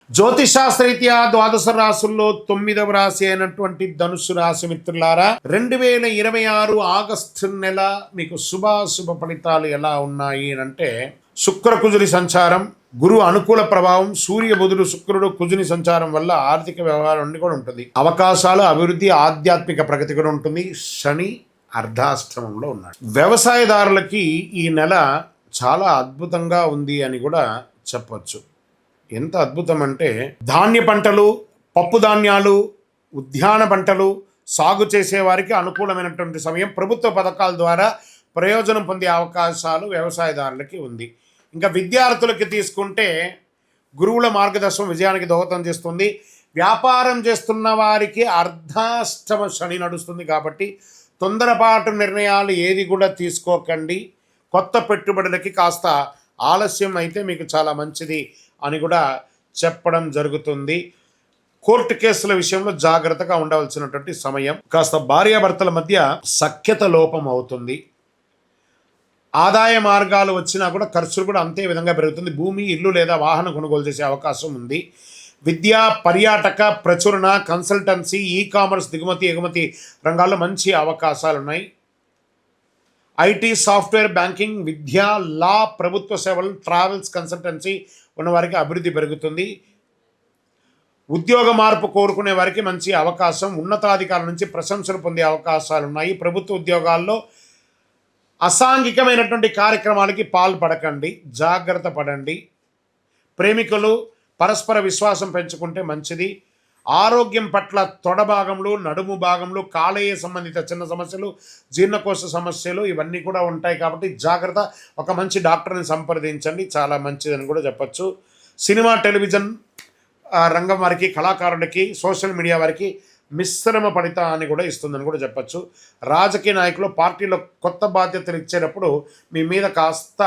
జ్యోతిషాస్త్రరీత్యా ద్వాదశ రాశుల్లో 9వ రాశి అయినటువంటి ధనుసు రాశి మిత్రులారా, 2026 ఆగస్టు నెల మీకు శుభాశుభ ఫలితాలు ఎలా ఉన్నాయి అంటే, శుక్ర కుజుని సంచారం, గురు అనుకూల ప్రభావం, సూర్య బుధుడు శుక్రుడు కుజుని సంచారం వల్ల ఆర్థిక వ్యవహారం కూడా ఉంటుంది. అవకాశాలు, అభివృద్ధి, ఆధ్యాత్మిక ప్రగతి కూడా ఉంటుంది. శని అర్ధాష్టమంలో ఉన్నాడు. వ్యవసాయదారులకి ఈ నెల చాలా అద్భుతంగా ఉంది అని కూడా చెప్పచ్చు. ఎంత అద్భుతం అంటే, ధాన్య పంటలు, పప్పు ధాన్యాలు, ఉద్యాన పంటలు సాగు చేసేవారికి అనుకూలమైనటువంటి సమయం. ప్రభుత్వ పథకాల ద్వారా ప్రయోజనం పొందే అవకాశాలు వ్యవసాయదారులకి ఉంది. ఇంకా విద్యార్థులకి తీసుకుంటే గురువుల మార్గదర్శనం విజయానికి దోహదం చేస్తుంది. వ్యాపారం చేస్తున్న వారికి అర్ధాష్టమ శని నడుస్తుంది కాబట్టి తొందరపాటు నిర్ణయాలు ఏది కూడా తీసుకోకండి. కొత్త పెట్టుబడులకి కాస్త ఆలస్యం అయితే మీకు చాలా మంచిది అని కూడా చెప్పడం జరుగుతుంది. కోర్టు కేసుల విషయంలో జాగ్రత్తగా ఉండవలసినటువంటి సమయం. కాస్త భార్యాభర్తల మధ్య సఖ్యత లోపం అవుతుంది. ఆదాయ మార్గాలు వచ్చినా కూడా ఖర్చులు కూడా అంతే విధంగా పెరుగుతుంది. భూమి, ఇల్లు లేదా వాహనం కొనుగోలు చేసే అవకాశం ఉంది. విద్య, పర్యాటక, ప్రచురణ, కన్సల్టెన్సీ, ఈ కామర్స్, దిగుమతి ఎగుమతి రంగాల్లో మంచి అవకాశాలు ఉన్నాయి. ఐటీ, సాఫ్ట్వేర్, బ్యాంకింగ్, విద్య, లా, ప్రభుత్వ సేవలు, ట్రావెల్స్, కన్సల్టెన్సీ ఉన్నవారికి అభివృద్ధి పెరుగుతుంది. ఉద్యోగ మార్పు కోరుకునే వారికి మంచి అవకాశం. ఉన్నతాధికారుల నుంచి ప్రశంసలు పొందే అవకాశాలు ఉన్నాయి. ప్రభుత్వ ఉద్యోగాల్లో అసాంఘికమైనటువంటి కార్యక్రమాలకి పాల్పడకండి, జాగ్రత్త పడండి. ప్రేమికులు పరస్పర విశ్వాసం పెంచుకుంటే మంచిది. ఆరోగ్యం పట్ల తొడ భాగంలో, నడుము భాగంలో, కాలేయ సంబంధిత చిన్న సమస్యలు, జీర్ణకోశ సమస్యలు ఇవన్నీ కూడా ఉంటాయి కాబట్టి జాగ్రత్త. ఒక మంచి డాక్టర్ని సంప్రదించండి, చాలా మంచిదని కూడా చెప్పచ్చు. సినిమా, టెలివిజన్ రంగం వారికి, కళాకారులకి, సోషల్ మీడియా వారికి మిశ్రమ ఫలితాన్ని కూడా ఇస్తుందని కూడా చెప్పచ్చు. రాజకీయ నాయకులు పార్టీలో కొత్త బాధ్యతలు ఇచ్చేటప్పుడు మీ మీద కాస్త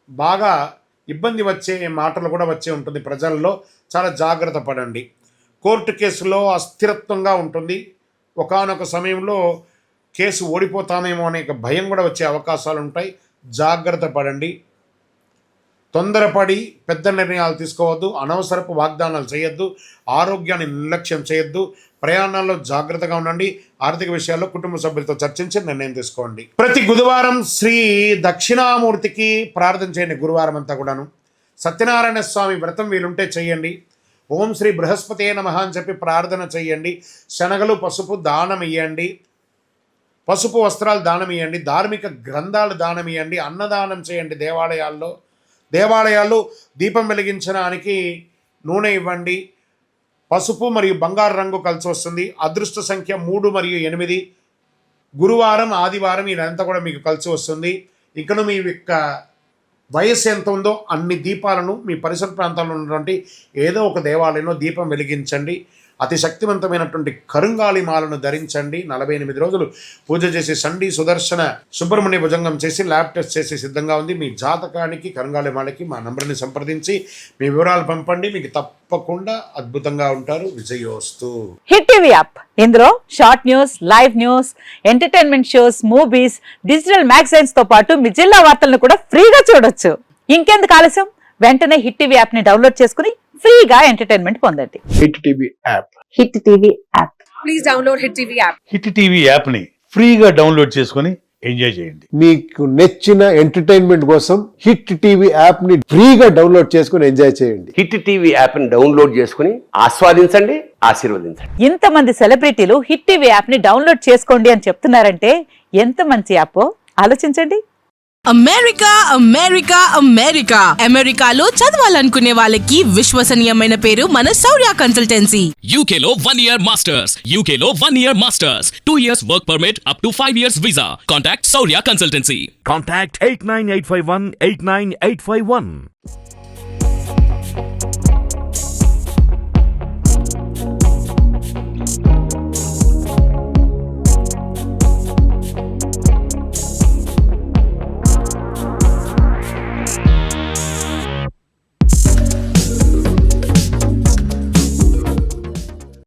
బాగా ఇబ్బంది వచ్చే మాటలు కూడా వచ్చే ఉంటుంది. ప్రజల్లో చాలా జాగ్రత్త పడండి. కోర్టు కేసులో అస్థిరత్వంగా ఉంటుంది. ఒకానొక సమయంలో కేసు ఓడిపోతామేమో అనే భయం కూడా వచ్చే అవకాశాలు ఉంటాయి. జాగ్రత్త పడండి. తొందరపడి పెద్ద నిర్ణయాలు తీసుకోవద్దు. అనవసరపు వాగ్దానాలు చేయొద్దు. ఆరోగ్యాన్ని నిర్లక్ష్యం చేయొద్దు. ప్రయాణాల్లో జాగ్రత్తగా ఉండండి. ఆర్థిక విషయాల్లో కుటుంబ సభ్యులతో చర్చించి నిర్ణయం తీసుకోండి. ప్రతి బుధవారం శ్రీ దక్షిణామూర్తికి ప్రార్థన చేయండి. గురువారం అంతా కూడాను సత్యనారాయణ స్వామి వ్రతం వీలుంటే చేయండి. ఓం శ్రీ బృహస్పతే నమః అని చెప్పి ప్రార్థన చేయండి. శనగలు, పసుపు దానం ఇవ్వండి. పసుపు వస్త్రాలు దానం ఇవ్వండి. ధార్మిక గ్రంథాలు దానం ఇవ్వండి. అన్నదానం చేయండి. దేవాలయాల్లో దీపం వెలిగించడానికి నూనె ఇవ్వండి. పసుపు మరియు బంగారు రంగు కలిసి వస్తుంది. అదృష్ట సంఖ్య 3 మరియు 8. గురువారం, ఆదివారం ఇదంతా కూడా మీకు కలిసి వస్తుంది. ఇక్కడ మీ యొక్క వయస్సు ఎంత ఉందో అన్ని దీపాలను మీ పరిసర ప్రాంతాల్లో ఉన్నటువంటి ఏదో ఒక దేవాలయంలో దీపం వెలిగించండి. అతి శక్తివంతమైనటువంటి కరుంగాలి మాలను ధరించండి. 48 రోజులు పూజ చేసి సండి సుదర్శన సుబ్రహ్మణ్య భుజంగం చేసి ల్యాబ్ టెస్ట్ చేసి సిద్ధంగా ఉంది. మీ జాతకానికి, కరుంగాలి మాలకి మా నంబర్ని సంప్రదించి మీ వివరాలు పంపండి. మీకు తప్పకుండా అద్భుతంగా ఉంటారు. విజయోస్తు. హిట్ టీవీ యాప్, ఇందులో short news, live news, entertainment shows, movies, digital magazines తో పాటు మీ జిల్లా వార్తలను కూడా ఫ్రీగా చూడొచ్చు. ఇంకెందుకు ఆలస్యం, వెంటనే హిట్ టీవీ యాప్ ని డౌన్లోడ్ చేసుకుని ఫ్రీగా ఎంటర్టైన్మెంట్ పొందండి. Hit TV app. Hit TV app. Please download hit TV app. Hit TV app ని ఫ్రీగా డౌన్లోడ్ చేసుకుని ఎంజాయ్ చేయండి. మీకు నచ్చిన ఎంటర్టైన్మెంట్ కోసం హిట్ టీవీ యాప్ ని ఫ్రీగా డౌన్లోడ్ చేసుకుని ఎంజాయ్ చేయండి. హిట్ టీవీ యాప్ ని డౌన్లోడ్ చేసుకుని ఆస్వాదించండి, ఆశీర్వదించండి. ఇంతమంది సెలబ్రిటీలు హిట్ టీవీ యాప్ ని డౌన్లోడ్ చేసుకోండి అని చెప్తున్నారంటే ఎంత మంచి యాప్ ఆలోచించండి. అమెరికాలో చదవాలనుకునే వాళ్ళకి విశ్వసనీయమైన పేరు మన శౌర్య కన్సల్టెన్సీ. UK లో 1 year masters. UK లో 1 year masters. 2 years work permit up to 5 years visa. Contact Saurya Consultancy. Contact 89851 89851.